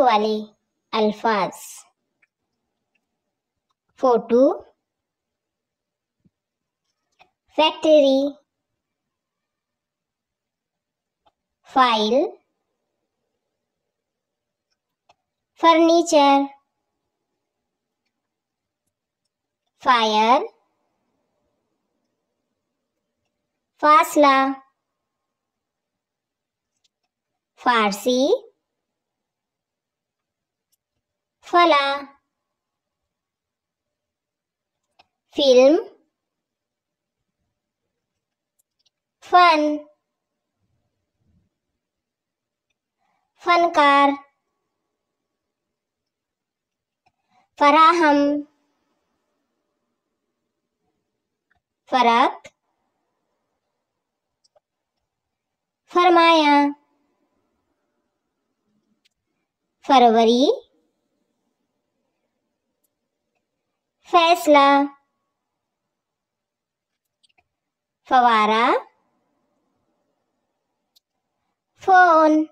वाले अल्फाज। Photo, factory, file, furniture, fire, फासला, फारसी, फला, फिल्म, फन, फनकार, फराहम, फरक, फरमाया, फरवरी, फैसला, फवारा, फोन।